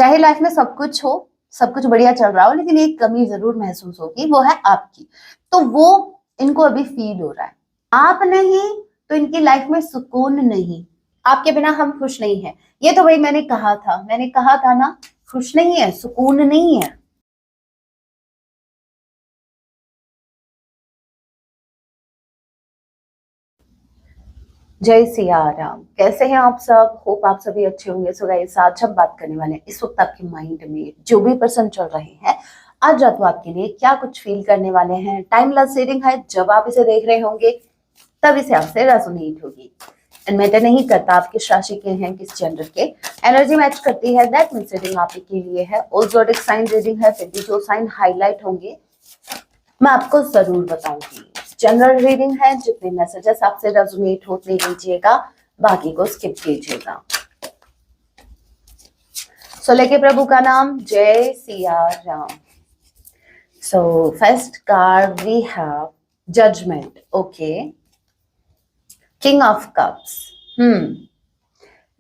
चाहे लाइफ में सब कुछ हो, सब कुछ बढ़िया चल रहा हो, लेकिन एक कमी जरूर महसूस होगी, वो है आपकी। तो वो इनको अभी फील हो रहा है। आप नहीं तो इनकी लाइफ में सुकून नहीं। आपके बिना हम खुश नहीं है। ये तो भाई मैंने कहा था ना, खुश नहीं है, सुकून नहीं है। जय सिया राम। कैसे हैं आप सब? होप आप सभी अच्छे होंगे। सो गाइस, आज हम बात करने वाले हैं इस वक्त आपके माइंड में जो भी पर्सन चल रहे हैं, आज रात को आपके लिए क्या कुछ फील करने वाले हैं। टाइमलेस रीडिंग है, जब आप इसे देख रहे होंगे तब इसे आपसे रेजोनेट होगी। एंड मैटर नहीं करता आप किस राशि के हैं, किस जेंडर के, एनर्जी मैच करती है, दैट मींस रीडिंग आप ही के लिए है। ऑल ज़ोडिक साइन रीडिंग है, फिर भी जो साइन हाईलाइट होंगे मैं आपको जरूर बताऊंगी। जनरल रीडिंग है, जितने मैसेजेस आपसे रेजोनेट होते लीजिएगा, बाकी को स्किप कीजिएगा। सो लेके प्रभु का नाम, जय Siya Ram. So first card we have judgement. Okay, king of cups.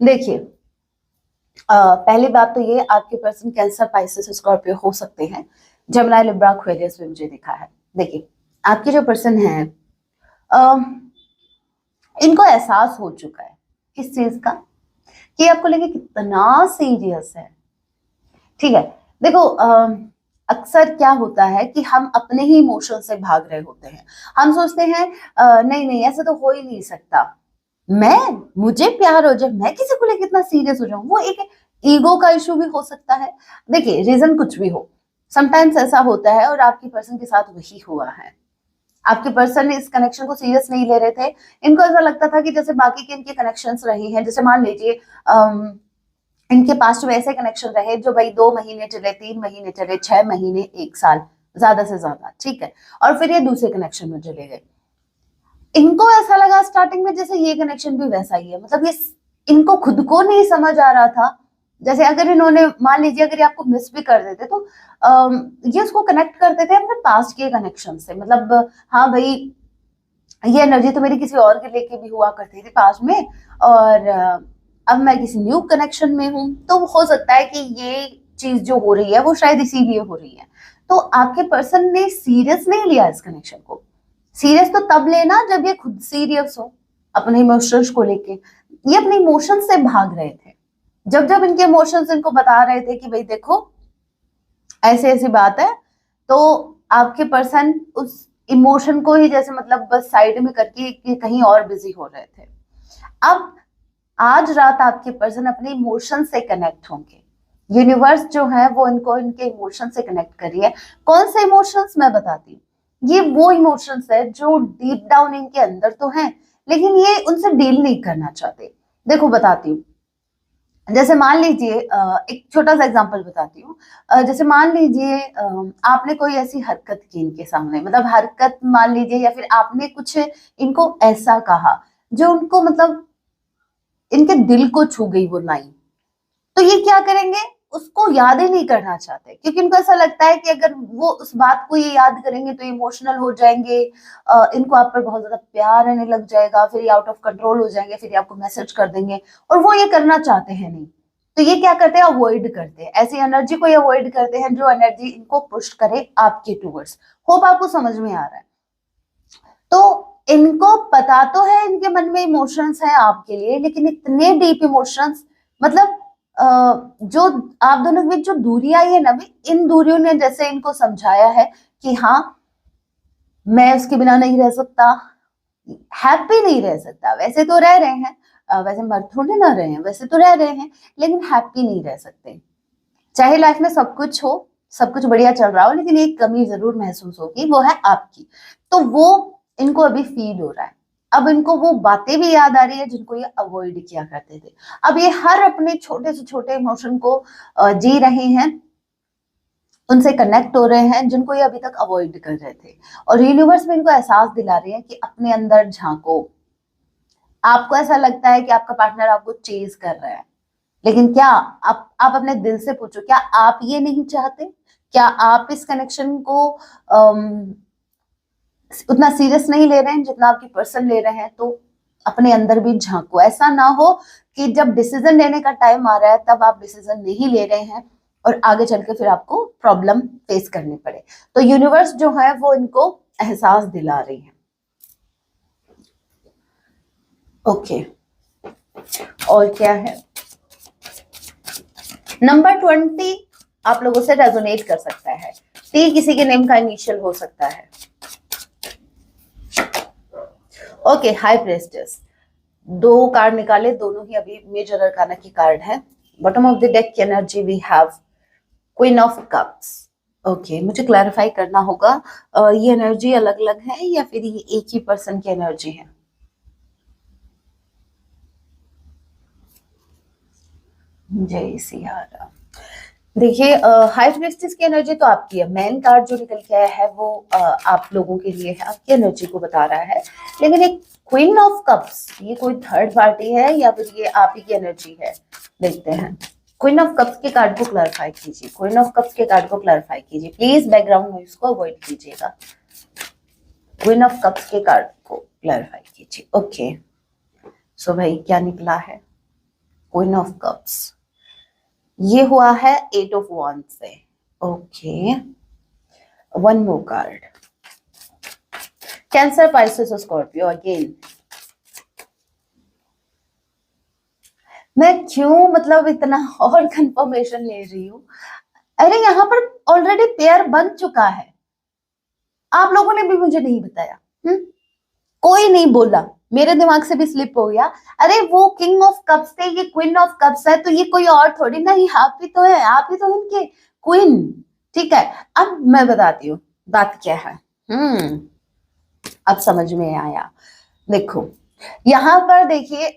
देखिए, पहली बात तो ये, आपके पर्सन कैंसर, पाइसेस, स्कॉर्पियो हो सकते हैं। जेमिनी, लिब्रा, एक्वेरियस भी मुझे दिखा है। देखिए, आपके जो पर्सन है, इनको एहसास हो चुका है किस चीज का, कि आपको लेके कितना सीरियस है। ठीक है, देखो, अक्सर क्या होता है कि हम अपने ही इमोशन से भाग रहे होते हैं। हम सोचते हैं नहीं नहीं, ऐसा तो हो ही नहीं सकता, मुझे प्यार हो जाए, मैं किसी को लेके इतना सीरियस हो जाऊं। वो एक ईगो का इशू भी हो सकता है। देखिए, रीजन कुछ भी हो, समटाइम्स ऐसा होता है, और आपकी पर्सन के साथ वही हुआ है। आपके पर्सन इस कनेक्शन को सीरियस नहीं ले रहे थे। इनको ऐसा लगता था कि जैसे बाकी के इनके कनेक्शंस रहे हैं, जैसे मान लीजिए इनके पास में ऐसे कनेक्शन रहे जो भाई 2 महीने चले, 3 महीने चले, 6 महीने, 1 साल, ज्यादा से ज्यादा, ठीक है, और फिर ये दूसरे कनेक्शन में चले गए। इनको ऐसा लगा स्टार्टिंग में जैसे ये कनेक्शन भी वैसा ही है, मतलब ये इनको खुद को नहीं समझ आ रहा था। जैसे अगर इन्होंने, मान लीजिए अगर ये आपको मिस भी कर देते, तो ये उसको कनेक्ट करते थे अपने पास्ट के कनेक्शन से। मतलब हाँ भाई, ये एनर्जी तो मेरी किसी और के लेके भी हुआ करती थी पास्ट में, और अब मैं किसी न्यू कनेक्शन में हूँ, तो हो सकता है कि ये चीज जो हो रही है वो शायद इसीलिए हो रही है। तो आपके पर्सन ने सीरियस नहीं लिया इस कनेक्शन को। सीरियस तो तब लेना जब ये खुद सीरियस हो अपने इमोशंस को लेके। ये अपने इमोशंस से भाग रहे थे। जब जब इनके इमोशंस इनको बता रहे थे कि भाई देखो ऐसी ऐसी बात है, तो आपके पर्सन उस इमोशन को ही जैसे मतलब बस साइड में करके कि कहीं और बिजी हो रहे थे। अब आज रात आपके पर्सन अपने इमोशन से कनेक्ट होंगे। यूनिवर्स जो है वो इनको इनके इमोशन से कनेक्ट कर रही है। कौन से इमोशंस, मैं बताती हूँ। ये वो इमोशंस है जो डीप डाउन इनके अंदर तो हैं, लेकिन ये उनसे डील नहीं करना चाहते। देखो बताती हूँ। जैसे मान लीजिए, एक छोटा सा एग्जांपल बताती हूँ। जैसे मान लीजिए आपने कोई ऐसी हरकत की इनके सामने, मतलब हरकत मान लीजिए, या फिर आपने कुछ इनको ऐसा कहा जो उनको मतलब इनके दिल को छू गई वो लाइन। तो ये क्या करेंगे, उसको याद ही नहीं करना चाहते, क्योंकि इनको ऐसा लगता है कि अगर वो उस बात को ये याद करेंगे तो इमोशनल हो जाएंगे, इनको आप पर बहुत ज्यादा प्यार आने लग जाएगा, फिर ये आउट ऑफ कंट्रोल हो जाएंगे, फिर ये आपको मैसेज कर देंगे, और वो ये करना चाहते हैं नहीं। तो ये क्या करते हैं, अवॉइड करते हैं, ऐसी एनर्जी को ये अवॉइड करते हैं जो एनर्जी इनको पुश करे आपके टूवर्ड्स। होप आपको समझ में आ रहा है। तो इनको पता तो है इनके मन में इमोशंस हैं आपके लिए, लेकिन इतने डीप इमोशंस, मतलब जो आप दोनों के बीच जो दूरी आई है ना, इन दूरियों ने जैसे इनको समझाया है कि हाँ, मैं उसके बिना नहीं रह सकता, हैप्पी नहीं रह सकता। वैसे तो रह रहे हैं, वैसे मर थोड़े ना रहे हैं, वैसे तो रह रहे हैं, लेकिन हैप्पी नहीं रह सकते। चाहे लाइफ में सब कुछ हो, सब कुछ बढ़िया चल रहा हो, लेकिन एक कमी जरूर महसूस होगी, वो है आपकी। तो वो इनको अभी फील हो रहा है। अब इनको वो बातें भी याद आ रही है जिनको ये अवॉइड किया करते थे। अब ये हर अपने छोटे से छोटे इमोशन को जी रहे हैं, उनसे कनेक्ट हो रहे हैं जिनको ये अभी तक अवॉइड कर रहे थे। और यूनिवर्स में इनको एहसास दिला रहे हैं कि अपने अंदर झांको। आपको ऐसा लगता है कि आपका पार्टनर आपको चेज कर रहा है, लेकिन क्या आप अपने दिल से पूछो, क्या आप ये नहीं चाहते? क्या आप इस कनेक्शन को उतना सीरियस नहीं ले रहे हैं जितना आपकी पर्सन ले रहे हैं? तो अपने अंदर भी झांको। ऐसा ना हो कि जब डिसीजन लेने का टाइम आ रहा है तब आप डिसीजन नहीं ले रहे हैं और आगे चल के फिर आपको प्रॉब्लम फेस करनी पड़े। तो यूनिवर्स जो है वो इनको एहसास दिला रही है। ओके, और क्या है? नंबर 20 आप लोगों से रेजोनेट कर सकता है। टी किसी के नेम का इनिशियल हो सकता है। Okay, high प्रेस्टेस। 2 कार्ड निकाले, दोनों ही अभी मेजर अरकाना की कार्ड है। बॉटम ऑफ द डेक की energy we have queen of cups. Okay, मुझे क्लैरिफाई करना होगा, ये एनर्जी अलग अलग है या फिर ये एक ही पर्सन की एनर्जी है? जय सिया राम। देखिए, हाई प्रेस्टिस की एनर्जी तो आपकी है। मैन कार्ड जो निकल के आया है वो आप लोगों के लिए है, आपकी एनर्जी को बता रहा है। लेकिन एक क्वीन ऑफ कप्स, ये कोई थर्ड पार्टी है या फिर ये आप ही की एनर्जी है? देखते हैं। क्वीन ऑफ कप्स के कार्ड को क्लैरिफाई कीजिए। क्वीन ऑफ कप्स के कार्ड को क्लैरिफाई कीजिए प्लीज। बैकग्राउंड नॉइज को अवॉइड कीजिएगा। क्वीन ऑफ कप्स के कार्ड को क्लैरिफाई कीजिए। ओके, सो भाई क्या निकला है? क्वीन ऑफ कप्स, ये हुआ है 8 ऑफ wands से। Okay, one more card, cancer, Pisces और स्कॉर्पियो अगेन। मैं क्यों मतलब इतना और कंफर्मेशन ले रही हूँ? अरे यहाँ पर ऑलरेडी पेयर बन चुका है, आप लोगों ने भी मुझे नहीं बताया। कोई नहीं बोला, मेरे दिमाग से भी स्लिप हो गया। अरे वो किंग ऑफ कप्स थे, ये क्वीन ऑफ कप्स है, तो ये कोई और थोड़ी ना, ये आप ही तो है, आप ही तो इनके क्वीन। ठीक है, अब मैं बताती हूँ बात क्या है। अब समझ में आया। देखो यहाँ पर देखिए,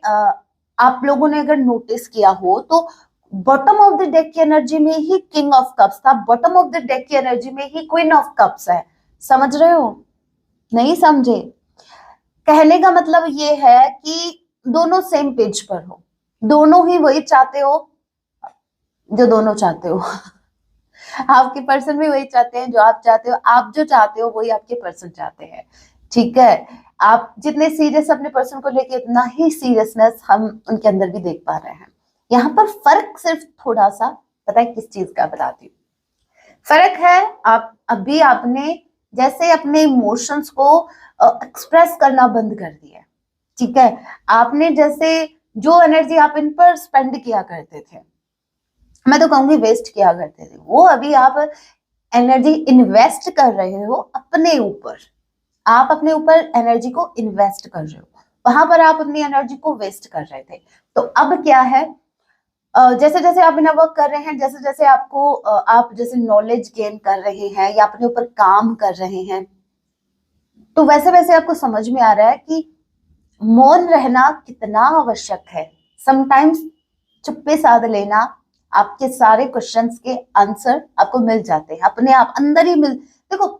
आप लोगों ने अगर नोटिस किया हो तो बॉटम ऑफ द डेक की एनर्जी में ही किंग ऑफ कप्स था, बॉटम ऑफ द डेक की एनर्जी में ही क्वीन ऑफ कप्स है। समझ रहे हो? नहीं समझे? कहने का मतलब ये है कि दोनों सेम पेज पर हो, दोनों ही वही चाहते हो जो दोनों चाहते हो। आपके पर्सन भी वही चाहते हैं जो आप चाहते हो, आप जो चाहते हो वही आपके पर्सन चाहते हैं। ठीक है, आप जितने सीरियस अपने पर्सन को लेके उतना ही सीरियसनेस हम उनके अंदर भी देख पा रहे हैं। यहाँ पर फर्क सिर्फ थोड़ा सा, पता है किस चीज का? बताती हूँ। फर्क है, आप अभी आपने जैसे अपने इमोशंस को एक्सप्रेस करना बंद कर दिया। ठीक है, आपने जैसे जो एनर्जी आप इन पर स्पेंड किया करते थे, मैं तो कहूंगी वेस्ट किया करते थे, वो अभी आप एनर्जी इन्वेस्ट कर रहे हो अपने ऊपर। आप अपने ऊपर एनर्जी को इन्वेस्ट कर रहे हो, वहां पर आप अपनी एनर्जी को वेस्ट कर रहे थे। तो अब क्या है, जैसे जैसे आप इनर वर्क कर रहे हैं, जैसे जैसे आपको आप जैसे नॉलेज गेन कर रहे हैं या अपने ऊपर काम कर रहे हैं, तो वैसे वैसे आपको समझ में आ रहा है कि मौन रहना कितना आवश्यक है। समटाइम्स चुप्पे साध लेना, आपके सारे क्वेश्चंस के आंसर आपको मिल जाते हैं अपने आप अंदर ही मिल। देखो,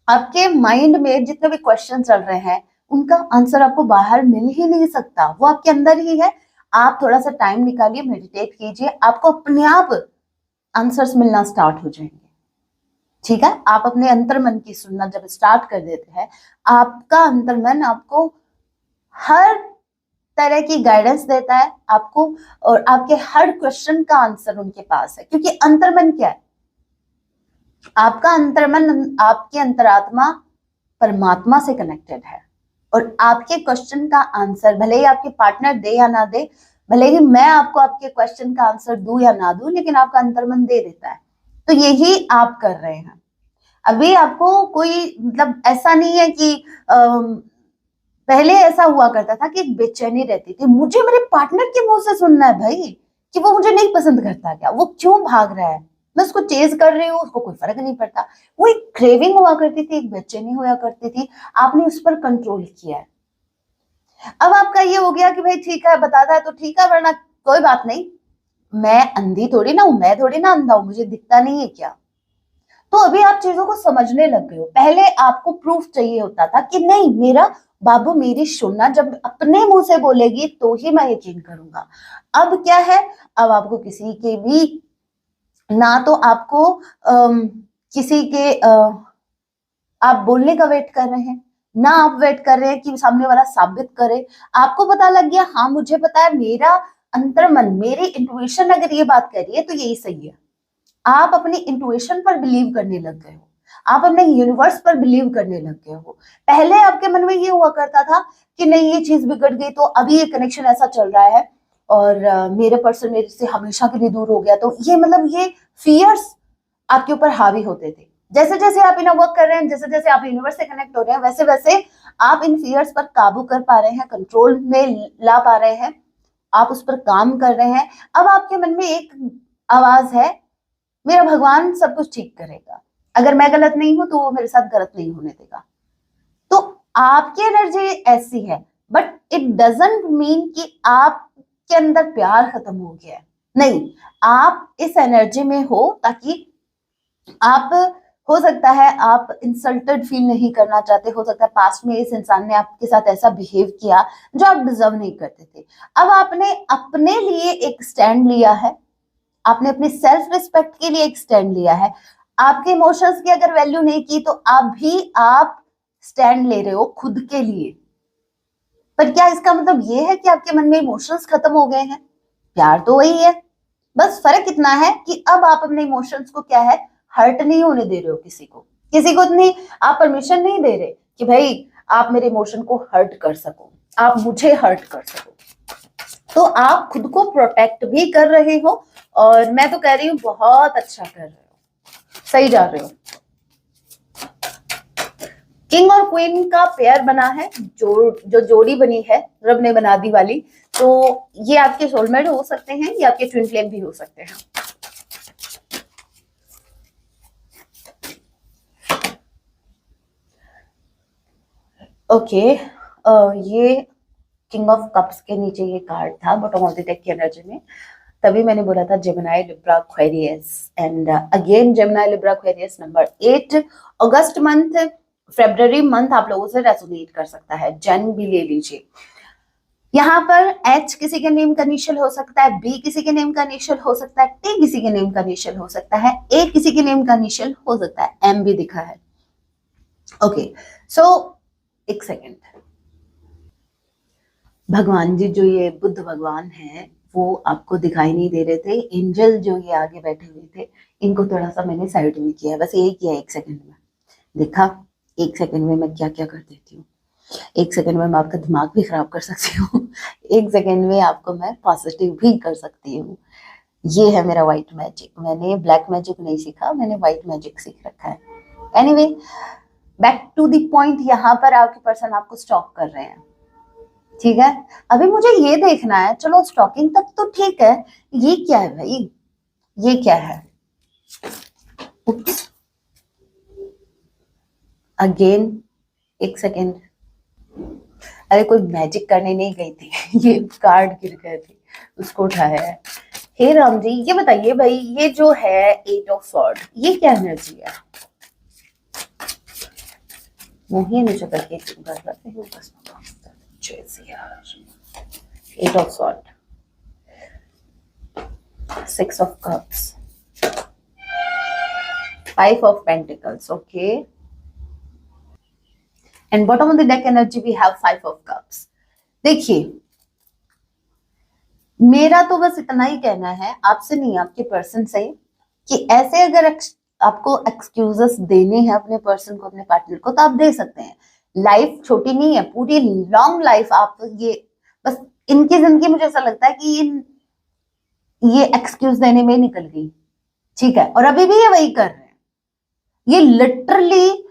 आपके माइंड में जितने भी क्वेश्चन चल रहे हैं उनका आंसर आपको बाहर मिल ही नहीं सकता, वो आपके अंदर ही है। आप थोड़ा सा टाइम निकालिए, मेडिटेट कीजिए, आपको अपने आप आंसर्स मिलना स्टार्ट हो जाएंगे। ठीक है, आप अपने अंतर्मन की सुनना जब स्टार्ट कर देते हैं, आपका अंतर्मन आपको हर तरह की गाइडेंस देता है आपको, और आपके हर क्वेश्चन का आंसर उनके पास है। क्योंकि अंतर्मन क्या है? आपका अंतर्मन, आपकी अंतरात्मा परमात्मा से कनेक्टेड है, और आपके क्वेश्चन का आंसर भले ही आपके पार्टनर दे या ना दे, भले ही मैं आपको आपके क्वेश्चन का आंसर दूं या ना दूं, लेकिन आपका अंतर्मन दे देता है। तो यही आप कर रहे हैं। अभी आपको कोई मतलब ऐसा नहीं है कि पहले ऐसा हुआ करता था कि बेचैनी रहती थी, मुझे मेरे पार्टनर के मुंह से सुनना है भाई कि वो मुझे नहीं पसंद करता, क्या वो क्यों भाग रहा है, मैं उसको चेज कर रही हूँ, उसको कोई फर्क नहीं पड़ता। वो एक क्रेविंग हुआ करती थी, एक बेचैनी हुआ करती थी, आपने उस पर कंट्रोल किया है। अब आपका ये हो गया कि भाई ठीक है, बताता है तो ठीक है, वरना कोई बात नहीं, मैं अंधी थोड़ी ना हूं, मैं थोड़ी ना अंधा हूं, मुझे दिखता नहीं है क्या? तो अभी आप चीजों को समझने लग गए हो। पहले आपको प्रूफ चाहिए होता था कि नहीं, मेरा बाबू मेरी सुनना जब अपने मुंह से बोलेगी तो ही मैं यकीन करूंगा। अब क्या है, अब आपको किसी के भी, ना तो आपको किसी के आप बोलने का वेट कर रहे हैं, ना आप वेट कर रहे हैं कि सामने वाला साबित करे। आपको पता लग गया, हाँ मुझे पता है, मेरा अंतर्मन, मेरी इंट्यूशन अगर ये बात कर रही है तो यही सही है। आप अपनी इंट्यूशन पर बिलीव करने लग गए हो, आप अपने यूनिवर्स पर बिलीव करने लग गए हो। पहले आपके मन में ये हुआ करता था कि नहीं ये चीज बिगड़ गई, तो अभी ये कनेक्शन ऐसा चल रहा है और मेरे पर्सन मेरे से हमेशा के लिए दूर हो गया, तो ये मतलब ये फियर्स आपके ऊपर हावी होते थे। जैसे जैसे आप इनर वर्क कर रहे हैं, जैसे जैसे आप यूनिवर्स से कनेक्ट हो रहे हैं, वैसे वैसे आप इन फियर्स पर काबू कर पा रहे हैं, कंट्रोल में ला पा रहे हैं, आप उस पर काम कर रहे हैं। अब आपके मन में एक आवाज है, मेरा भगवान सब कुछ ठीक करेगा, अगर मैं गलत नहीं हूं तो वो मेरे साथ गलत नहीं होने देगा। तो आपकी एनर्जी ऐसी है, बट इट डजंट मीन कि आपके अंदर प्यार खत्म हो गया है, नहीं। आप इस एनर्जी में हो ताकि आप, हो सकता है आप इंसल्टेड फील नहीं करना चाहते, हो सकता है पास्ट में इस इंसान ने आपके साथ ऐसा बिहेव किया जो आप डिजर्व नहीं करते थे। अब आपने अपने लिए एक स्टैंड लिया है, आपने अपनी सेल्फ रिस्पेक्ट के लिए एक स्टैंड लिया है। आपके इमोशंस की अगर वैल्यू नहीं की तो आप स्टैंड ले रहे हो खुद के लिए। पर क्या इसका मतलब ये है कि आपके मन में इमोशंस खत्म हो गए हैं? प्यार तो वही है, बस फर्क इतना है कि अब आप अपने इमोशंस को क्या है, हर्ट नहीं होने दे रहे हो किसी को, किसी को इतनी आप परमिशन नहीं दे रहे कि भाई आप मेरे इमोशन को हर्ट कर सको, आप मुझे हर्ट कर सको। तो आप खुद को प्रोटेक्ट भी कर रहे हो, और मैं तो कह रही हूँ बहुत अच्छा कर रहे हो, सही जा रहे हो। किंग और क्वीन का पेयर बना है, जो जोड़ी बनी है रब ने बना दी वाली, तो ये आपके सोलमेट हो सकते हैं, ये आपके ट्विन फ्लेम भी हो सकते हैं। ओके, ये किंग ऑफ कप्स के नीचे ये कार्ड था बॉटम ऑफ द डेक की एनर्जी में, तभी मैंने बोला था Gemini Libra Aquarius, and again Gemini Libra Aquarius number 8 August month, February month आप लोगों से रेजोनेट कर सकता है, जन भी ले लीजिए। यहाँ पर H किसी के नेम का इनिशियल हो सकता है, B किसी के नेम का इनिशियल हो सकता है, T किसी के नेम का इनिशियल हो सकता है, A किसी के नेम का इनिशियल हो सकता है, M भी दिखा है। ओके, सो एक सेकेंड, भगवान जी जो ये बुद्ध भगवान है वो आपको दिखाई नहीं दे रहे थे, एंजल जो ये आगे बैठे हुए थे इनको थोड़ा सा मैंने साइड में किया, बस यही किया, एक सेकंड में देखा, एक सेकंड में मैं क्या क्या कर देती हूँ, एक सेकंड में मैं आपका दिमाग भी खराब कर सकती हूँ, एक सेकंड में आपको मैं पॉजिटिव भी कर सकती हूँ। ये है मेरा व्हाइट मैजिक, मैंने ब्लैक मैजिक नहीं सीखा, मैंने व्हाइट मैजिक सीख रखा है। Anyway, back to the point, यहाँ पर आपके पर्सन आपको स्टॉक कर रहे हैं, ठीक है। अभी मुझे ये देखना है, चलो स्टॉकिंग तक तो ठीक है, ये क्या है भाई, ये क्या है, अगेन एक सेकेंड, अरे कोई मैजिक करने नहीं गई थी ये कार्ड गिर गए थे उसको उठाया है। हे राम जी, ये बताइए भाई, ये जो है 8 ऑफ स्वॉर्ड, ये क्या एनर्जी है? मोहिनी नीचे करके 8 of sword, 6 of cups, 5 of pentacles, okay, and bottom of the deck energy we have 5 of cups. देखिए, मेरा तो बस इतना ही कहना है आपसे नहीं, आपके पर्सन से, कि ऐसे अगर आपको एक्सक्यूजेस देने हैं अपने पर्सन को, अपने पार्टनर को, तो आप दे सकते हैं। लाइफ छोटी नहीं है, पूरी लॉन्ग लाइफ आप ये, बस इनकी जिंदगी मुझे ऐसा लगता है कि ये एक्सक्यूज देने में निकल गई, ठीक है, और अभी भी ये वही कर रहे हैं। ये लिटरली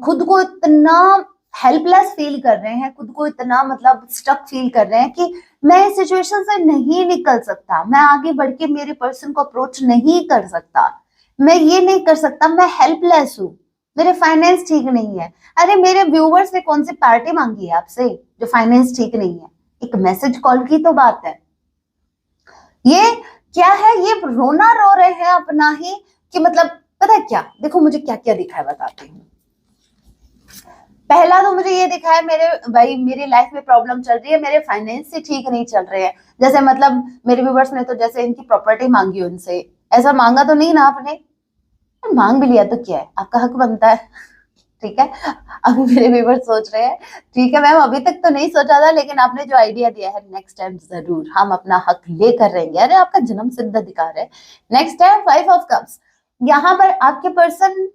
खुद को इतना हेल्पलेस फील कर रहे हैं, खुद को इतना मतलब स्टक फील कर रहे हैं कि मैं इस सिचुएशन से नहीं निकल सकता, मैं आगे बढ़ के मेरे पर्सन को अप्रोच नहीं कर सकता, मैं ये नहीं कर सकता, मैं हेल्पलेस हूँ, मेरे फाइनेंस ठीक नहीं है। अरे मेरे व्यूवर्स ने कौन सी पार्टी मांगी है आपसे जो फाइनेंस ठीक नहीं है? एक मैसेज कॉल की तो बात है। ये क्या है, ये रोना रो रहे हैं अपना ही, कि मतलब पता है क्या, देखो मुझे क्या क्या दिखा है बताती हूँ। पहला तो मुझे ये दिखा है, मेरे भाई मेरी लाइफ में प्रॉब्लम चल रही है, मेरे फाइनेंस से ठीक नहीं चल रहे हैं, जैसे मतलब मेरे व्यूवर्स ने तो जैसे इनकी प्रॉपर्टी मांगी उनसे, ऐसा मांगा तो नहीं ना आपने, मांग भी लिया तो क्या है, आपका हक बनता है ठीक है। अभी मेरे व्यूअर्स सोच रहे हैं ठीक है मैम अभी तक तो नहीं सोचा था, लेकिन आपने जो आइडिया दिया है नेक्स्ट टाइम जरूर हम अपना हक लेकर रहेंगे। अरे आपका जन्म सिद्ध अधिकार है। Next time 5 of cups. यहाँ पर आपके पर्सन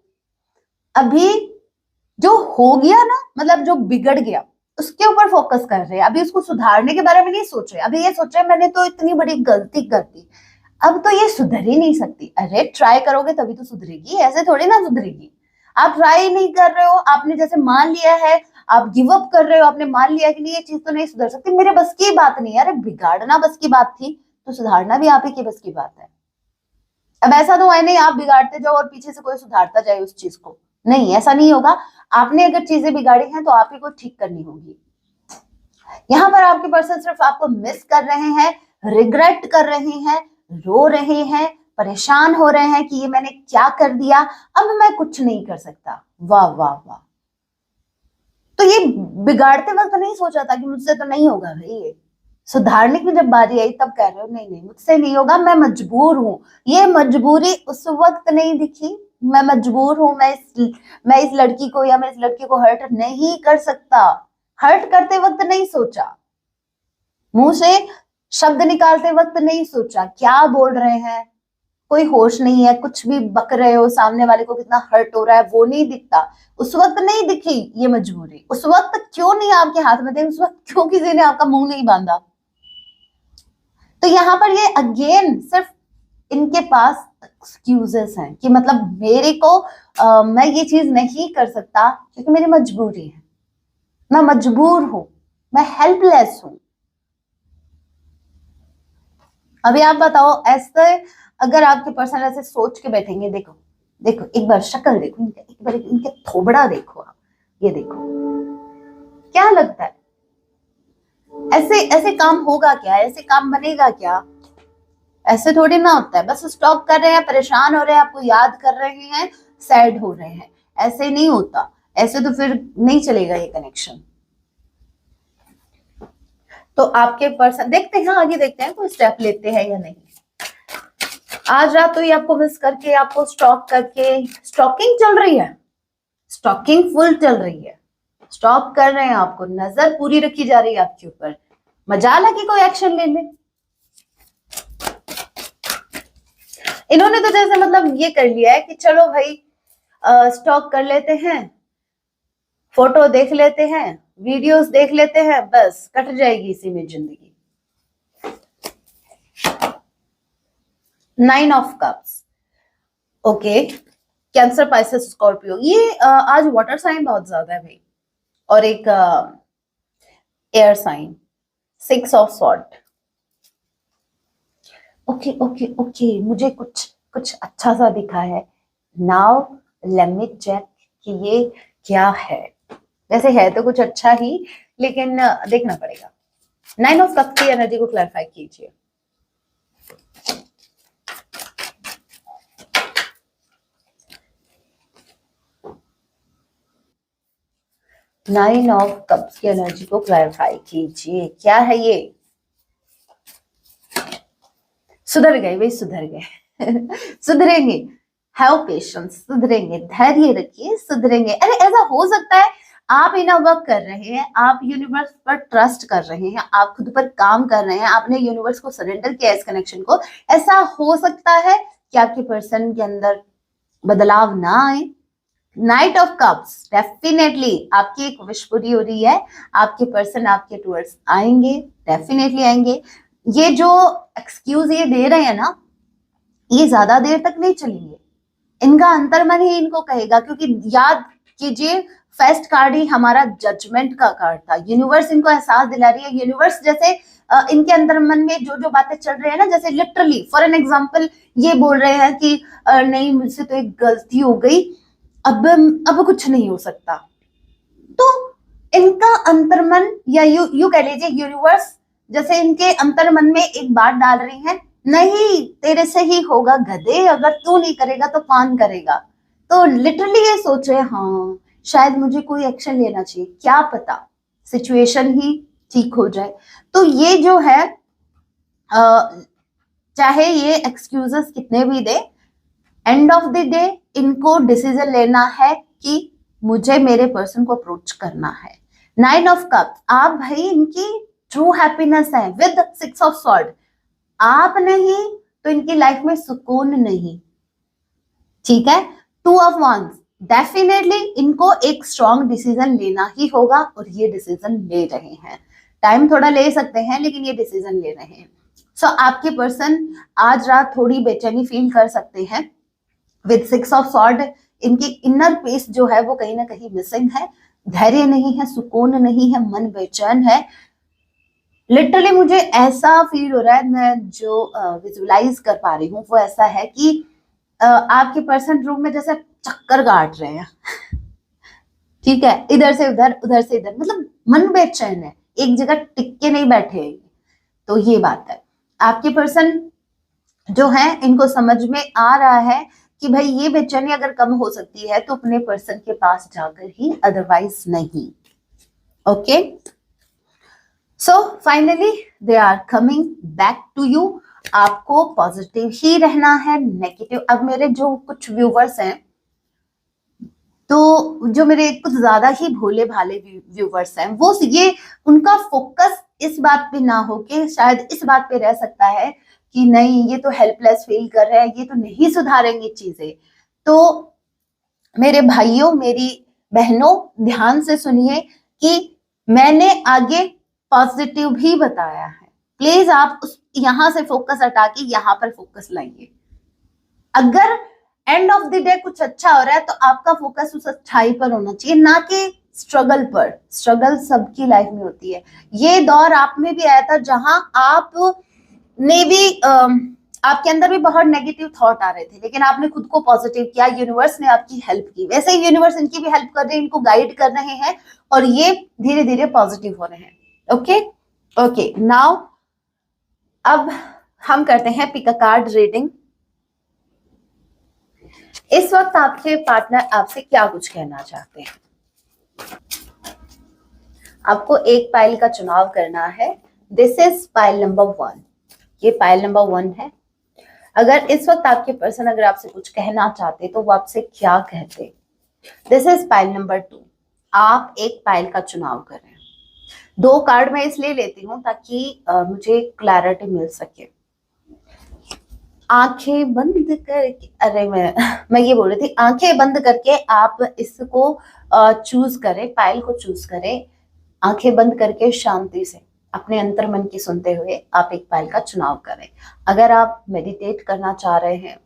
अभी जो हो गया ना, मतलब जो बिगड़ गया उसके ऊपर फोकस कर रहे हैं। अभी उसको सुधारने के बारे में नहीं सोच रहे। अभी ये सोच रहे मैंने तो इतनी बड़ी गलती कर दी, अब तो ये सुधर ही नहीं सकती। अरे ट्राई करोगे तभी तो सुधरेगी, ऐसे थोड़ी ना सुधरेगी। आप ट्राई नहीं कर रहे हो, आपने जैसे मान लिया है, आप गिव अप कर रहे हो, आपने मान लिया कि नहीं ये चीज तो नहीं सुधर सकती, मेरे बस की बात नहीं है। अरे बिगाड़ना बस की बात थी तो सुधारना भी आप ही की बस की बात है। अब ऐसा तो है नहीं आप बिगाड़ते जाओ और पीछे से कोई सुधारता जाए उस चीज को, नहीं ऐसा नहीं होगा। आपने अगर चीजें बिगाड़ी हैं तो आप ही को ठीक करनी होगी। यहाँ पर आपके पर्सन सिर्फ आपको मिस कर रहे हैं, रिग्रेट कर रहे हैं, रो रहे हैं, परेशान हो रहे हैं कि ये मैंने क्या कर दिया, अब मैं कुछ नहीं कर सकता। वाह वाह वाह। तो ये बिगाड़ते वक्त नहीं सोचा था कि मुझसे तो नहीं होगा भाई, ये सुधारने की जब बारी आई तब कह रहे हो नहीं नहीं मुझसे नहीं होगा, मैं मजबूर हूं। ये मजबूरी उस वक्त नहीं दिखी, मैं मजबूर हूं, मैं इस लड़की को या मैं इस लड़के को हर्ट नहीं कर सकता। हर्ट करते वक्त नहीं सोचा, मुंह से शब्द निकालते वक्त नहीं सोचा क्या बोल रहे हैं, कोई होश नहीं है, कुछ भी बक रहे हो, सामने वाले को कितना हर्ट हो रहा है वो नहीं दिखता। उस वक्त नहीं दिखी ये मजबूरी, उस वक्त क्यों नहीं आपके हाथ में थे, उस वक्त क्यों किसी ने आपका मुंह नहीं बांधा। तो यहाँ पर ये अगेन सिर्फ इनके पास एक्सक्यूजेस हैं कि मतलब मेरे को मैं ये चीज नहीं कर सकता क्योंकि मेरी मजबूरी है, मैं मजबूर हूं, मैं हेल्पलेस हूं। अभी आप बताओ ऐसे अगर आपके पर्सन ऐसे सोच के बैठेंगे, देखो देखो एक बार शक्ल देखो इनका, एक बार इनके थोबड़ा देखो आप, ये देखो क्या लगता है ऐसे ऐसे काम होगा क्या, ऐसे काम बनेगा क्या? ऐसे थोड़ी ना होता है, बस स्टॉक कर रहे हैं, परेशान हो रहे हैं, आपको याद कर रहे हैं, सैड हो रहे हैं, ऐसे नहीं होता। ऐसे तो फिर नहीं चलेगा ये कनेक्शन। तो आपके पर्सन देखते हैं आगे, देखते हैं कोई स्टेप लेते हैं या नहीं। आज रात तो ये आपको मिस करके आपको स्टॉक करके, स्टॉकिंग चल रही है, स्टॉकिंग फुल चल रही है, स्टॉक कर रहे हैं आपको, नजर पूरी रखी जा रही है आपके ऊपर। मजाल है कि कोई एक्शन ले ले। इन्होंने तो जैसे मतलब ये कर लिया है कि चलो भाई स्टॉक कर लेते हैं, फोटो देख लेते हैं, वीडियोस देख लेते हैं, बस कट जाएगी इसी में जिंदगी। 9 of cups, okay, cancer, Pisces, Scorpio, ये आज वाटर साइन बहुत ज्यादा है भाई, और एक air sign. 6 of swords, okay okay okay, मुझे कुछ कुछ अच्छा सा दिखा है। नाउ लेट मी चेक कि ये क्या है। वैसे है तो कुछ अच्छा ही, लेकिन देखना पड़ेगा। 9 ऑफ कप्स की एनर्जी को क्लैरिफाई कीजिए। नाइन ऑफ कप्स की एनर्जी को क्लैरिफाई कीजिए, क्या है ये? सुधर गए भाई, सुधर गए सुधरेंगे, हैव पेशेंस, सुधरेंगे, धैर्य रखिए, सुधरेंगे। अरे ऐसा हो सकता है आप इनर वर्क कर रहे हैं, आप यूनिवर्स पर ट्रस्ट कर रहे हैं, आप खुद पर काम कर रहे हैं, आपने यूनिवर्स को सरेंडर किया इस कनेक्शन को। ऐसा हो सकता है कि आपके पर्सन के अंदर बदलाव ना आए। नाइट ऑफ कप्स, डेफिनेटली आपकी एक विश पूरी हो रही है, आपके पर्सन आपके टूवर्ड्स आएंगे, डेफिनेटली आएंगे। ये जो एक्सक्यूज ये दे रहे हैं ना, ये ज्यादा देर तक नहीं चलेंगे, इनका अंतर्मन ही इनको कहेगा। क्योंकि याद कीजिए फेस्ट कार्ड ही हमारा जजमेंट का कार्ड था। यूनिवर्स इनको एहसास दिला रही है, यूनिवर्स जैसे इनके अंतर्मन में जो जो बातें चल रही है ना, जैसे लिटरली फॉर एन एग्जांपल ये बोल रहे हैं कि नहीं मुझसे तो एक गलती हो गई, अब कुछ नहीं हो सकता। तो इनका अंतर्मन या यू कह लीजिए यूनिवर्स जैसे इनके अंतर्मन में एक बात डाल रही है, नहीं तेरे से ही होगा गधे, अगर तू नहीं करेगा तो कौन करेगा। तो लिटरली ये सोच रहे हाँ शायद मुझे कोई एक्शन लेना चाहिए, क्या पता सिचुएशन ही ठीक हो जाए। तो ये जो है चाहे ये एक्सक्यूजेस कितने भी दे, एंड ऑफ द डे इनको डिसीजन लेना है कि मुझे मेरे पर्सन को अप्रोच करना है। 9 ऑफ कप्स, आप भाई इनकी ट्रू हैप्पीनेस है विद 6 ऑफ सॉर्ड। आप नहीं तो इनकी लाइफ में सुकून नहीं, ठीक है। 2 ऑफ wands, डेफिनेटली इनको एक स्ट्रॉन्ग डिसीजन लेना ही होगा और ये डिसीजन ले रहे हैं। टाइम थोड़ा ले सकते हैं लेकिन ये डिसीजन ले रहे हैं। सो आपके पर्सन आज रात थोड़ी बेचैनी फील कर सकते हैं विद 6 ऑफ सॉर्ड। इनकी इनर पीस जो है वो कहीं ना कहीं मिसिंग है, धैर्य नहीं है, सुकून नहीं है, मन बेचैन है। लिटरली मुझे ऐसा फील हो रहा है, मैं जो विजुलाइज कर पा रही हूँ वो ऐसा है कि आपके पर्सन रूम में जैसे चक्कर काट रहे हैं ठीक है, इधर से उधर उधर से इधर, मतलब मन बेचैन है, एक जगह टिक के नहीं बैठे। तो ये बात है, आपके पर्सन जो है इनको समझ में आ रहा है कि भाई ये बेचैनी अगर कम हो सकती है तो अपने पर्सन के पास जाकर ही, अदरवाइज नहीं। Okay, so finally they are coming back to you. आपको पॉजिटिव ही रहना है, नेगेटिव। अब मेरे जो कुछ व्यूवर्स हैं, तो जो मेरे कुछ ज्यादा ही भोले भाले व्यूवर्स हैं, वो ये उनका फोकस इस बात पे ना हो के शायद इस बात पे रह सकता है कि नहीं ये तो हेल्पलेस फील कर रहे हैं, ये तो नहीं सुधारेंगे चीजें। तो मेरे भाइयों, मेरी बहनों, ध्यान से सुनिए कि मैंने आगे पॉजिटिव भी बताया है। प्लीज आप उस यहां से फोकस हटा के यहां पर फोकस लाइए। अगर एंड ऑफ द डे कुछ अच्छा हो रहा है तो आपका फोकस उस अच्छाई पर होना चाहिए, ना कि स्ट्रगल पर। स्ट्रगल सबकी लाइफ में होती है। ये दौर आप में भी आया था जहां आप ने भी आपके अंदर भी बहुत नेगेटिव थॉट आ रहे थे, लेकिन आपने खुद को पॉजिटिव किया, यूनिवर्स ने आपकी हेल्प की। वैसे ही यूनिवर्स इनकी भी हेल्प कर रहे हैं, इनको गाइड कर रहे हैं और ये धीरे धीरे पॉजिटिव हो रहे हैं। ओके ओके, नाउ अब हम करते हैं पिक अ कार्ड रीडिंग। इस वक्त आपके पार्टनर आपसे क्या कुछ कहना चाहते हैं? आपको एक पाइल का चुनाव करना है। This is pile number 1। ये पाइल नंबर 1 है। अगर इस वक्त आपके पर्सन अगर आपसे कुछ कहना चाहते तो वो आपसे क्या कहते? This is pile number 2। आप एक पाइल का चुनाव कर रहे हैं। 2 कार्ड मैं इसलिए लेती हूँ ताकि मुझे क्लैरिटी मिल सके। आंखें बंद करके, अरे मैं ये बोल रही थी, आंखें बंद करके आप इसको चूज करें, पाइल को चूज करें। आंखें बंद करके शांति से अपने अंतर मन की सुनते हुए आप एक पाइल का चुनाव करें। अगर आप मेडिटेट करना चाह रहे हैं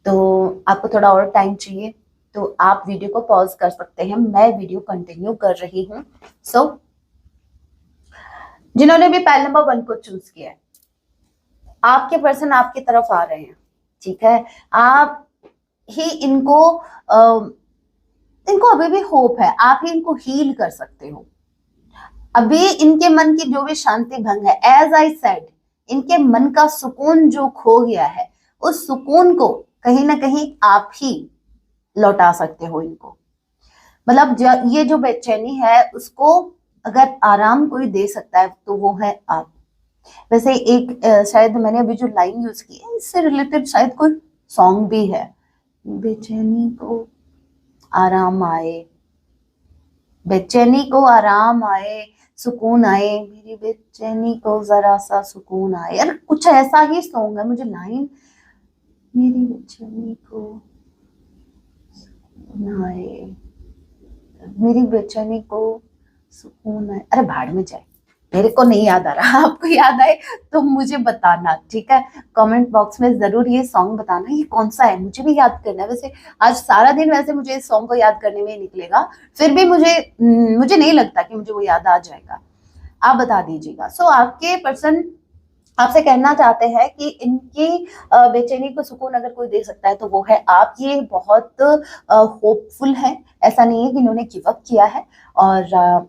तो आपको थोड़ा और टाइम चाहिए तो आप वीडियो को पॉज कर सकते हैं, मैं वीडियो कंटिन्यू कर रही हूँ। सो जिन्होंने भी पाइल नंबर 1 को चूज किया है, आपके पर्सन आपकी तरफ आ रहे हैं, ठीक है। आप ही इनको इनको अभी भी होप है, आप ही इनको हील कर सकते हो। अभी इनके मन की जो भी शांति भंग है, एज आई सेड, इनके मन का सुकून जो खो गया है, उस सुकून को कहीं ना कहीं आप ही लौटा सकते हो इनको। मतलब ये जो बेचैनी है उसको अगर आराम कोई दे सकता है तो वो है आप। वैसे एक शायद मैंने अभी जो लाइन यूज की है इससे रिलेटेड शायद कोई सॉन्ग भी है, बेचैनी को आराम आए, बेचैनी को आराम आए, सुकून आए, मेरी बेचैनी को जरा सा सुकून आए। यार कुछ ऐसा ही सॉन्ग है, मुझे लाइन, मेरी बेचैनी को सुकून आए, मेरी बेचैनी को सुकून आए। अरे भाड़ में जाए, मेरे को नहीं याद आ रहा, आपको याद आए तो मुझे बताना, ठीक है। कमेंट बॉक्स में जरूर ये सॉन्ग बताना ये कौन सा है, मुझे भी याद करना है। वैसे आज सारा दिन वैसे मुझे इस सॉन्ग को याद करने में ही निकलेगा, फिर भी मुझे नहीं लगता कि मुझे वो याद आ जाएगा। आप बता दीजिएगा। सो आपके पर्सन आपसे कहना चाहते हैं कि इनकी बेचैनी को सुकून अगर कोई दे सकता है तो वो है आप। ये बहुत होपफुल है, ऐसा नहीं है कि इन्होंने गिव अप किया है और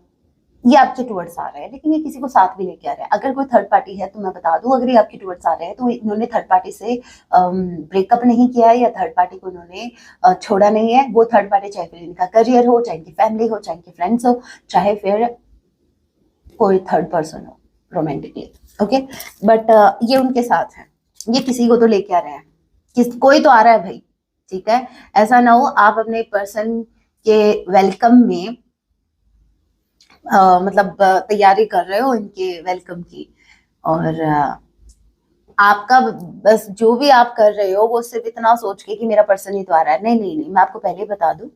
ये आपके टुवर्ड्स आ रहे हैं, लेकिन ये किसी को साथ भी लेके आ रहे हैं। अगर कोई थर्ड पार्टी है तो मैं बता दूं, अगर ये आपके टुवर्ड्स आ रहे हैं तो इन्होंने थर्ड पार्टी से ब्रेकअप नहीं किया है या थर्ड पार्टी को इन्होंने छोड़ा नहीं है। वो थर्ड पार्टी चाहे फिर इनका करियर हो, चाहे इनकी फैमिली हो, चाहे इनके फ्रेंड्स हो, चाहे फिर कोई थर्ड पर्सन हो रोमांटिकली, ओके। बट ये उनके साथ है, ये किसी को तो लेके आ रहे हैं, कोई तो आ रहा है भाई, ठीक है। ऐसा ना हो आप अपने पर्सन के वेलकम में मतलब तैयारी कर रहे हो इनके वेलकम की, और आपका बस जो भी आप कर रहे हो वो सिर्फ इतना सोच के कि मेरा पर्सन ही तो आ रहा है। नहीं नहीं नहीं, मैं आपको पहले ही बता दूं,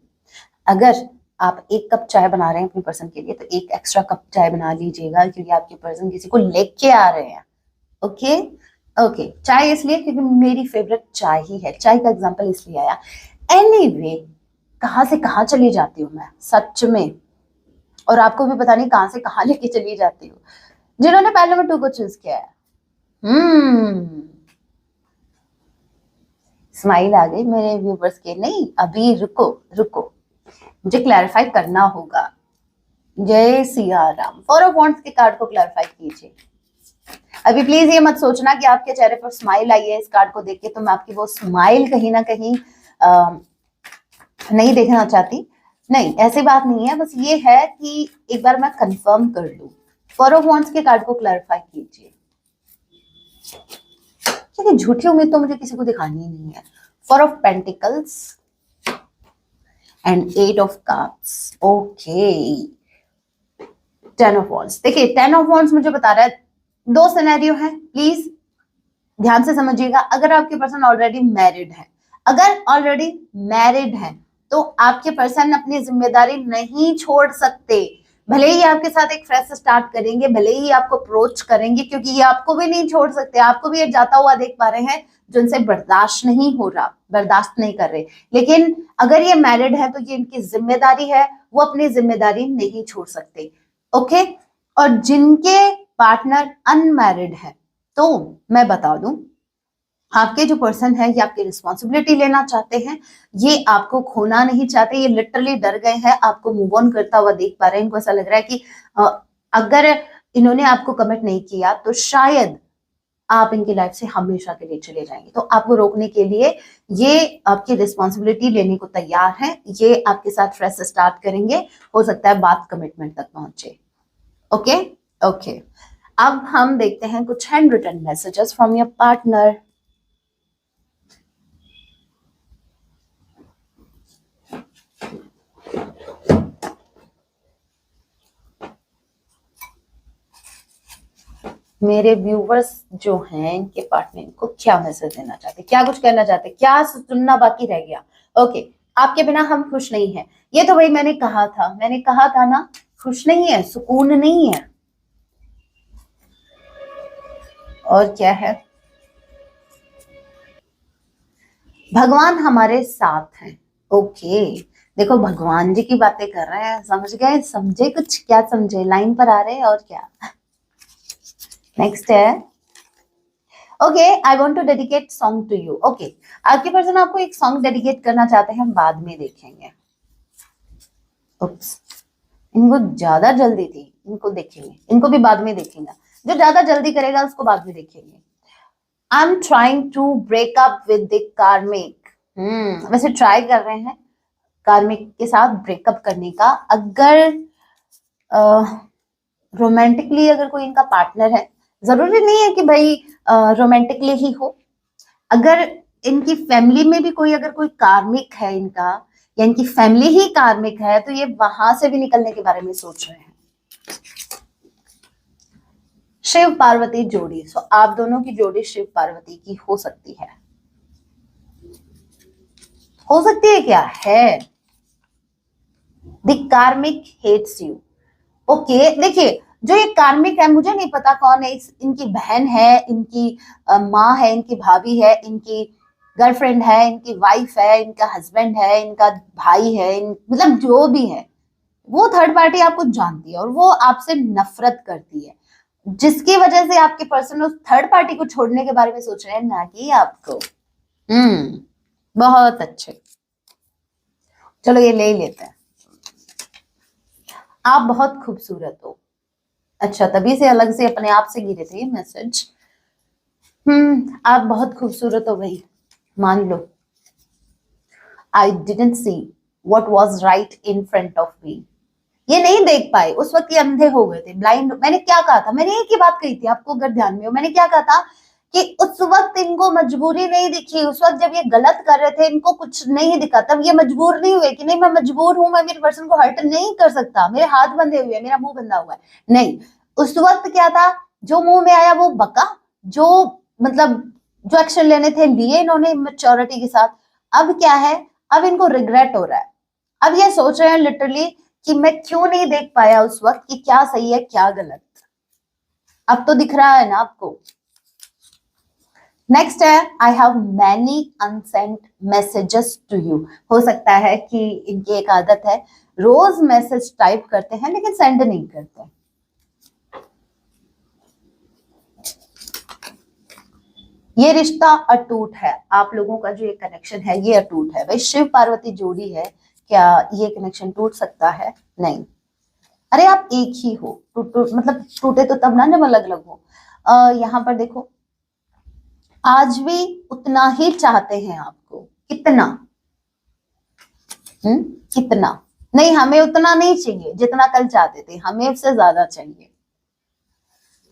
अगर आप 1 कप चाय बना रहे हैं अपने पर्सन के लिए तो 1 एक्स्ट्रा कप चाय बना लीजिएगा, क्योंकि आपके पर्सन किसी को लेके आ रहे हैं। ओके ओके, चाय इसलिए क्योंकि मेरी फेवरेट चाय ही है, चाय का एग्जांपल इसलिए आया। एनीवे, कहां से कहां चली जाती हूँ मैं सच में, और आपको भी पता नहीं कहां से कहां लेके चली जाती हूँ। जिन्होंने पहले नंबर 2 को चूज किया है, स्माइल आ गई मेरे व्यूवर्स के। नहीं अभी रुको रुको, मुझे क्लैरिफाई करना होगा। जय सिया राम। 4 ऑफ वॉन्ड्स के कार्ड को क्लैरिफाई कीजिए। अभी प्लीज ये मत सोचना कि आपके चेहरे पर स्माइल आई है इस कार्ड को देख के, तो मैं आपकी वो स्माइल कहीं ना कहीं नहीं देखना चाहती। नहीं, ऐसी बात नहीं है, बस ये है कि एक बार मैं कंफर्म कर लूं। 4 ऑफ वॉन्ड्स के कार्ड को क्लैरिफाई कीजिए, क्योंकि झूठी उम्मीद तो मुझे किसी को दिखानी ही नहीं है। 4 of pentacles and 8 of cups. Okay, 10 of wands. देखिए 10 ऑफ वॉन्ड्स मुझे बता रहा है 2 सिनेरियो है, प्लीज ध्यान से समझिएगा। अगर आपके पर्सन ऑलरेडी मैरिड है, अगर ऑलरेडी मैरिड है तो आपके पर्सन अपनी जिम्मेदारी नहीं छोड़ सकते। भले ही आपके साथ एक फ्रेश स्टार्ट करेंगे, भले ही आपको अप्रोच करेंगे, क्योंकि ये आपको भी नहीं छोड़ सकते। आपको भी एक जाता हुआ देख पा रहे हैं जो इनसे बर्दाश्त नहीं हो रहा, बर्दाश्त नहीं कर रहे। लेकिन अगर ये मैरिड है तो ये इनकी जिम्मेदारी है, वो अपनी जिम्मेदारी नहीं छोड़ सकते। ओके, और जिनके पार्टनर अनमैरिड है, तो मैं बता दूं, आपके जो पर्सन है ये आपकी रिस्पॉन्सिबिलिटी लेना चाहते हैं, ये आपको खोना नहीं चाहते, ये लिटरली डर गए हैं आपको मूव ऑन करता हुआ देख पा रहे हैं। इनको ऐसा लग रहा है कि अगर इन्होंने आपको कमिट नहीं किया तो शायद आप इनकी लाइफ से हमेशा के लिए चले जाएंगे। तो आपको रोकने के लिए ये आपकी रिस्पॉन्सिबिलिटी लेने को तैयार है, ये आपके साथ फ्रेश स्टार्ट करेंगे। हो सकता है बात कमिटमेंट तक पहुंचे। ओके ओके, अब हम देखते हैं कुछ hand written messages from your partner. मेरे व्यूवर्स जो हैं इनके पार्टनर को क्या मैसेज देना चाहते, क्या कुछ कहना चाहते, क्या सुनना बाकी रह गया। ओके, आपके बिना हम खुश नहीं है, ये तो भाई मैंने कहा था ना, खुश नहीं है, सुकून नहीं है। और क्या है, भगवान हमारे साथ हैं। ओके, देखो भगवान जी की बातें कर रहे हैं, समझ गए, समझे कुछ, क्या समझे, लाइन पर आ रहे हैं और क्या। नेक्स्ट है, okay, I want to dedicate song to you. Okay, आपके पर्सन आपको एक सॉन्ग डेडिकेट करना चाहते हैं, हम बाद में देखेंगे। उप्स, इनको ज्यादा जल्दी थी, इनको देखेंगे, इनको भी बाद में देखेंगे। जो ज्यादा जल्दी करेगा उसको बाद में देखेंगे। I am trying to break up with the karmic. वैसे ट्राई कर रहे हैं कार्मिक के साथ ब्रेकअप करने का। अगर रोमांटिकली अगर कोई इनका पार्टनर है, जरूरी नहीं है कि भाई रोमांटिकली ही हो, अगर इनकी फैमिली में भी कोई अगर कोई कार्मिक है इनका, या इनकी फैमिली ही कार्मिक है, तो ये वहां से भी निकलने के बारे में सोच रहे हैं। शिव पार्वती जोड़ी, सो आप दोनों की जोड़ी शिव पार्वती की हो सकती है। हो सकती है, क्या है, द कार्मिक हेट्स यू। ओके, देखिए जो ये कार्मिक है, मुझे नहीं पता कौन है, इनकी बहन है, इनकी माँ है, इनकी भाभी है, इनकी गर्लफ्रेंड है, इनकी वाइफ है, इनका हस्बैंड है, इनका भाई है, मतलब जो भी है, वो थर्ड पार्टी आपको जानती है और वो आपसे नफरत करती है, जिसकी वजह से आपके पर्सन उस थर्ड पार्टी को छोड़ने के बारे में सोच रहे हैं, ना कि आपको। बहुत अच्छे, चलो ये ले ही लेते हैं। आप बहुत खूबसूरत हो। अच्छा, तभी से अलग से अपने आप से गिरे थे ये मैसेज। आप बहुत खूबसूरत हो भाई, मान लो। I didn't see what was right in front of me. ये नहीं देख पाए, उस वक्त ये अंधे हो गए थे, ब्लाइंड। मैंने क्या कहा था, मैंने एक ही बात कही थी आपको, अगर ध्यान में हो, मैंने क्या कहा था कि उस वक्त इनको मजबूरी नहीं दिखी, उस वक्त जब ये गलत कर रहे थे इनको कुछ नहीं दिखा, तब ये मजबूर नहीं हुए कि नहीं मैं मजबूर हूं, मैं मेरे पर्सन को हर्ट नहीं कर सकता, मेरे हाथ बंधे हुए हैं, मेरा मुंह बंधा हुआ है। नहीं, उस वक्त क्या था, जो मुंह में आया वो बका, जो मतलब जो एक्शन लेने थे लिए इन्होंने मैच्योरिटी के साथ। अब क्या है, अब इनको रिग्रेट हो रहा है, अब ये सोच रहे हैं लिटरली कि मैं क्यों नहीं देख पाया उस वक्त कि क्या सही है क्या गलत। अब तो दिख रहा है ना आपको। नेक्स्ट है, I have many unsent messages to you. हो सकता है कि इनकी एक आदत है, रोज मैसेज टाइप करते हैं लेकिन सेंड नहीं करते। ये रिश्ता अटूट है, आप लोगों का जो ये कनेक्शन है ये अटूट है। भाई शिव पार्वती जोड़ी है, क्या ये कनेक्शन टूट सकता है? नहीं। अरे आप एक ही हो, मतलब टूटे तो तब ना जब अलग अलग हो। यहाँ पर देखो, आज भी उतना ही चाहते हैं आपको। कितना? कितना? नहीं, हमें उतना नहीं चाहिए जितना कल चाहते थे, हमें उससे ज्यादा चाहिए।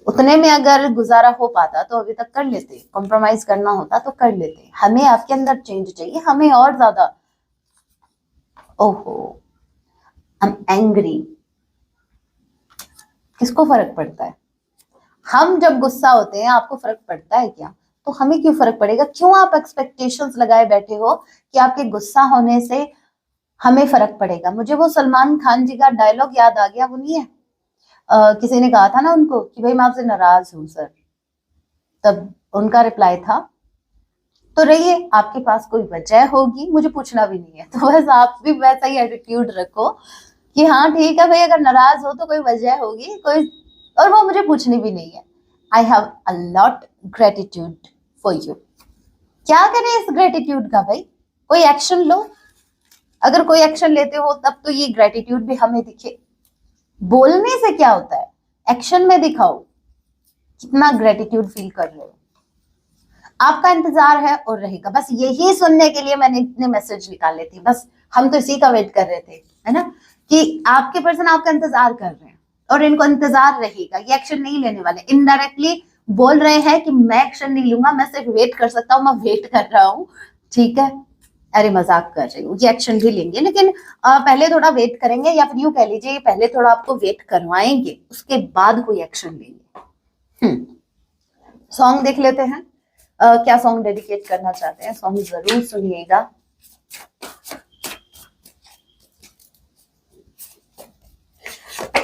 उतने में अगर गुजारा हो पाता तो अभी तक कर लेते, कॉम्प्रोमाइज करना होता तो कर लेते। हमें आपके अंदर चेंज चाहिए, हमें और ज्यादा। ओहो, हम एंग्री। किसको फर्क पड़ता है? हम जब गुस्सा होते हैं आपको फर्क पड़ता है क्या? तो हमें क्यों फर्क पड़ेगा? क्यों आप एक्सपेक्टेशंस लगाए बैठे हो कि आपके गुस्सा होने से हमें फर्क पड़ेगा? मुझे वो सलमान खान जी का डायलॉग याद आ गया, वो नहीं है, किसी ने कहा था ना उनको कि भाई मैं आपसे नाराज हूं सर, तब उनका रिप्लाई था तो रहिए, आपके पास कोई वजह होगी, मुझे पूछना भी नहीं है। तो बस आप भी वैसा ही एटीट्यूड रखो कि हाँ ठीक है भाई, अगर नाराज हो तो कोई वजह होगी, कोई, और वो मुझे पूछनी भी नहीं है। I have a lot gratitude for you. क्या करें इस ग्रेटिट्यूड का भाई? कोई एक्शन लो, अगर कोई एक्शन लेते हो तब तो ये ग्रेटिट्यूड भी हमें दिखे। बोलने से क्या होता है, एक्शन में दिखाओ कितना ग्रेटिट्यूड फील कर रहे हो। आपका इंतजार है और रहेगा, बस यही सुनने के लिए मैंने इतने मैसेज निकाले थे, बस हम तो इसी का वेट कर रहे थे, है ना, कि आपके पर्सन आपका इंतजार कर रहे हैं और इनको इंतजार रहेगा, ये एक्शन नहीं लेने वाले। इनडायरेक्टली बोल रहे हैं कि मैं एक्शन नहीं लूंगा, मैं सिर्फ वेट कर सकता हूँ, मैं वेट कर रहा हूँ। ठीक है, अरे मजाक कर रही हूँ, ये एक्शन भी लेंगे लेकिन पहले थोड़ा वेट करेंगे, या फिर यूं कह लीजिए पहले थोड़ा आपको वेट करवाएंगे, उसके बाद कोई एक्शन लेंगे। सॉन्ग देख लेते हैं, क्या सॉन्ग डेडिकेट करना चाहते हैं, सॉन्ग जरूर सुनिएगा।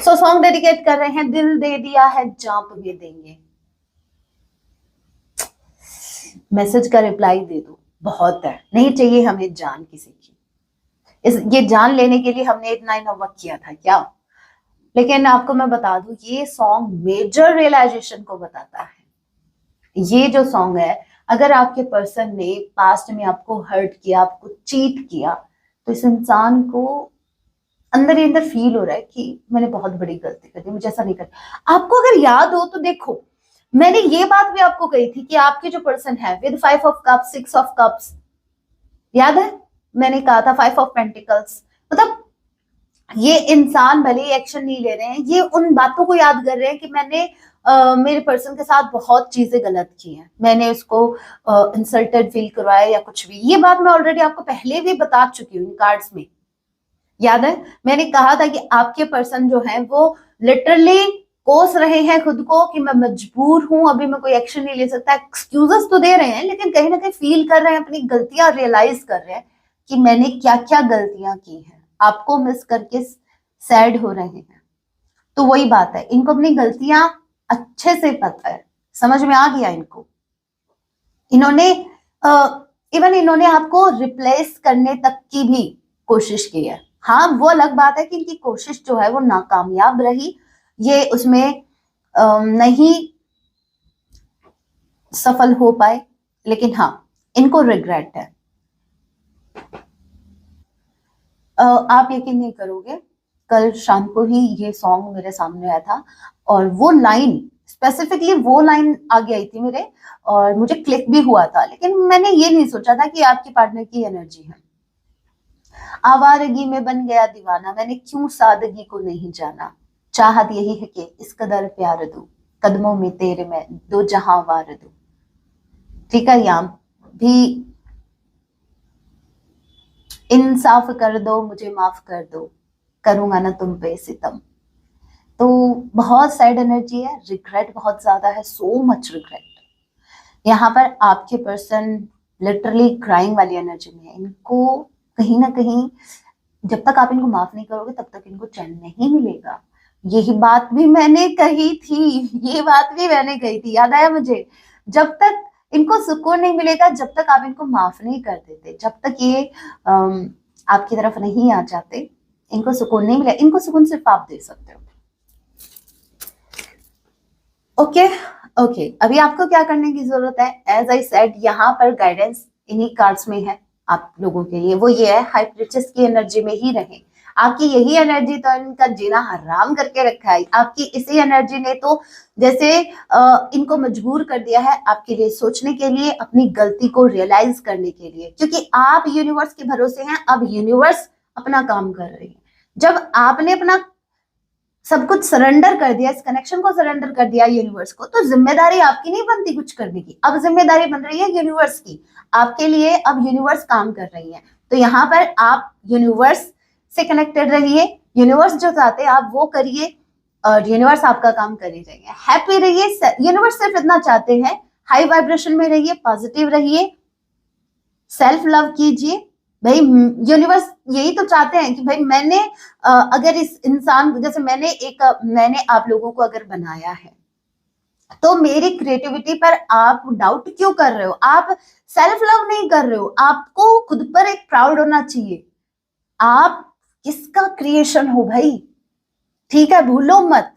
सॉन्ग डेडिकेट कर रहे हैं, दिल दे दिया है जाप भी देंगे। मैसेज का रिप्लाई दे दो, बहुत है, नहीं चाहिए हमें जान किसी की। ये जान लेने के लिए हमने इतना इनोवा किया था क्या? लेकिन आपको मैं बता दूं, ये सॉन्ग मेजर रियलाइजेशन को बताता है। ये जो सॉन्ग है, अगर आपके पर्सन ने पास्ट में आपको हर्ट किया, आपको चीट किया, तो इस इंसान को अंदर ही अंदर फील हो रहा है कि मैंने बहुत बड़ी गलती कर दी, मुझे ऐसा नहीं करना। आपको अगर याद हो तो देखो, मैंने ये बात भी आपको कही थी कि आपके जो पर्सन है with 5 of cups, 6 of cups, याद है मैंने कहा था 5 ऑफ पेंटिकल्स, मतलब ये इंसान भले ही एक्शन नहीं ले रहे हैं, ये उन बातों को याद कर रहे हैं कि मैंने मेरे पर्सन के साथ बहुत चीजें गलत की हैं, मैंने उसको इंसल्टेड फील करवाया या कुछ भी। ये बात मैं ऑलरेडी आपको पहले भी बता चुकी हूँ कार्ड्स में, याद है मैंने कहा था कि आपके पर्सन जो है वो लिटरली कोस रहे हैं खुद को कि मैं मजबूर हूं, अभी मैं कोई एक्शन नहीं ले सकता। एक्सक्यूजेस तो दे रहे हैं लेकिन कहीं ना कहीं फील कर रहे हैं, अपनी गलतियां रियलाइज कर रहे हैं कि मैंने क्या क्या गलतियां की हैं, आपको मिस करके सैड हो रहे हैं। तो वही बात है, इनको अपनी गलतियां अच्छे से पता है, समझ में आ गया इनको। इन्होंने इवन इन्होंने आपको रिप्लेस करने तक की भी कोशिश की है। हाँ, वो अलग बात है कि इनकी कोशिश जो है वो नाकामयाब रही, ये उसमें नहीं सफल हो पाए, लेकिन हाँ इनको रिग्रेट है। आप यकीन नहीं करोगे, कल शाम को ही ये सॉन्ग मेरे सामने आया था और वो लाइन स्पेसिफिकली, वो लाइन आगे आई थी मेरे और मुझे क्लिक भी हुआ था, लेकिन मैंने ये नहीं सोचा था कि आपकी पार्टनर की एनर्जी है। आवारगी में बन गया दीवाना, मैंने क्यों सादगी को नहीं जाना, चाहत यही है कि इस कदर प्यार दूं, कदमों में तेरे मैं दो जहां वार दूं। ठीक है, यहाँ भी इंसाफ कर दो, मुझे माफ कर दो, करूंगा ना तुम पे सितम। तो बहुत सैड एनर्जी है, रिग्रेट बहुत ज्यादा है, सो मच रिग्रेट। यहाँ पर आपके पर्सन लिटरली क्राइंग वाली एनर्जी में है। इनको कहीं ना कहीं जब तक आप इनको माफ नहीं करोगे तब तक इनको चैन नहीं मिलेगा। यही बात भी मैंने कही थी, ये बात भी मैंने कही थी, याद आया मुझे। जब तक इनको सुकून नहीं मिलेगा, जब तक आप इनको माफ नहीं कर देते, जब तक ये आपकी तरफ नहीं आ जाते, इनको सुकून नहीं मिलेगा। इनको सुकून सिर्फ आप दे सकते हो। ओके ओके, अभी आपको क्या करने की जरूरत है? एज आई सेड, यहाँ पर गाइडेंस इन्हीं कार्ड्स में है आप लोगों के लिए। वो ये है, हाई रिचेस की एनर्जी में ही रहें। आपकी यही एनर्जी तो इनका जीना हराम करके रखा है। आपकी इसी एनर्जी ने तो जैसे इनको मजबूर कर दिया है आपके लिए सोचने के लिए, अपनी गलती को रियलाइज करने के लिए, क्योंकि आप यूनिवर्स के भरोसे हैं। अब यूनिवर्स अपना काम कर रही है। जब आपने अपना सब कुछ सरेंडर कर दिया, इस कनेक्शन को सरेंडर कर दिया यूनिवर्स को, तो जिम्मेदारी आपकी नहीं बनती कुछ करने की, अब जिम्मेदारी बन रही है यूनिवर्स की। आपके लिए अब यूनिवर्स काम कर रही है। तो यहाँ पर आप यूनिवर्स से कनेक्टेड रहिए, यूनिवर्स जो चाहते हैं आप वो करिए, और यूनिवर्स आपका काम कर ही रही है। हैप्पी रहिए। यूनिवर्स सिर्फ इतना चाहते हैं, हाई वाइब्रेशन में रहिए, पॉजिटिव रहिए, सेल्फ लव कीजिए। भाई यूनिवर्स यही तो चाहते हैं कि भाई मैंने अगर इस इंसान, जैसे मैंने आप लोगों को अगर बनाया है, तो मेरी क्रिएटिविटी पर आप डाउट क्यों कर रहे हो? आप सेल्फ लव नहीं कर रहे हो। आपको खुद पर एक प्राउड होना चाहिए। आप किसका क्रिएशन हो भाई? ठीक है, भूलो मत।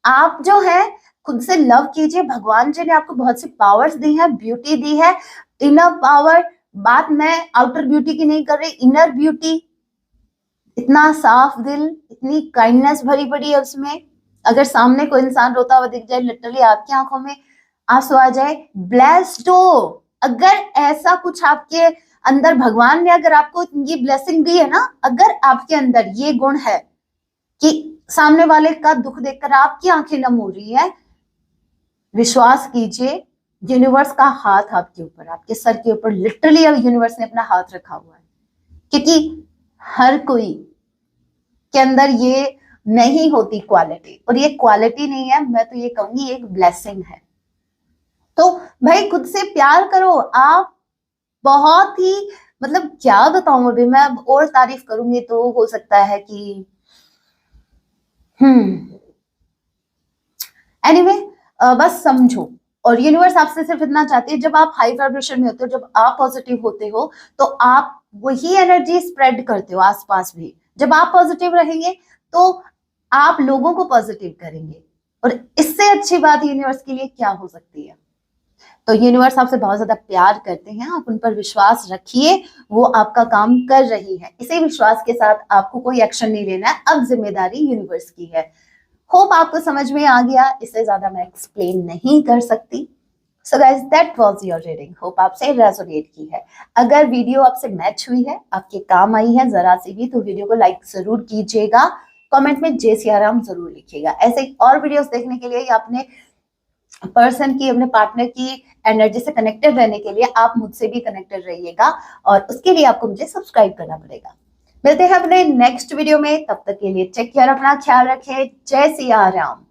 आप जो है खुद से लव कीजिए। भगवान जी ने आपको बहुत सी पावर्स दी है, ब्यूटी दी है, इनर पावर। बात मैं आउटर ब्यूटी की नहीं कर रही, इनर ब्यूटी। इतना साफ दिल, इतनी काइंडनेस भरी पड़ी है उसमें। अगर सामने कोई इंसान रोता हुआ दिख जाए, लिटरली आपकी आंखों में आंसू आ जाए, ब्लेस्ड हो। अगर ऐसा कुछ आपके अंदर, भगवान ने अगर आपको ये ब्लेसिंग दी है ना, अगर आपके अंदर ये गुण है कि सामने वाले का दुख देखकर आपकी आंखें नम हो रही है, विश्वास कीजिए यूनिवर्स का हाथ आपके ऊपर, आपके सर के ऊपर लिटरली अब यूनिवर्स ने अपना हाथ रखा हुआ है। क्योंकि हर कोई के अंदर ये नहीं होती क्वालिटी, और ये क्वालिटी नहीं है, मैं तो ये कहूंगी एक ब्लेसिंग है। तो भाई खुद से प्यार करो। आप बहुत ही, मतलब क्या बताऊं, अभी मैं और तारीफ करूंगी तो हो सकता है कि एनीवे, बस समझो। और यूनिवर्स आपसे सिर्फ इतना चाहती है, जब आप हाई वाइब्रेशन में होते हो, जब आप पॉजिटिव होते हो, तो आप वही एनर्जी स्प्रेड करते हो आसपास भी। जब आप पॉजिटिव रहेंगे तो आप लोगों को पॉजिटिव करेंगे, और इससे अच्छी बात यूनिवर्स के लिए क्या हो सकती है? तो यूनिवर्स आपसे बहुत ज्यादा प्यार करते हैं, आप उन पर विश्वास रखिए, वो आपका काम कर रही है। इसी विश्वास के साथ आपको कोई एक्शन नहीं लेना है, अब जिम्मेदारी यूनिवर्स की है। होप आपको समझ में आ गया, इससे ज्यादा मैं एक्सप्लेन नहीं कर सकती। So guys, that was your reading. Hope आपसे रेजोनेट की है। अगर वीडियो आपसे मैच हुई है, आपके काम आई है जरा सी भी, तो वीडियो को लाइक जरूर कीजिएगा। कमेंट में जय सिया राम जरूर लिखिएगा। ऐसे और वीडियोस देखने के लिए या अपने पर्सन की, अपने पार्टनर की एनर्जी से कनेक्टेड रहने के लिए आप मुझसे भी कनेक्टेड रहिएगा, और उसके लिए आपको मुझे सब्सक्राइब करना पड़ेगा। मिलते हैं अपने नेक्स्ट वीडियो में, तब तक के लिए टेक केयर, अपना ख्याल रखें। जय सिया राम।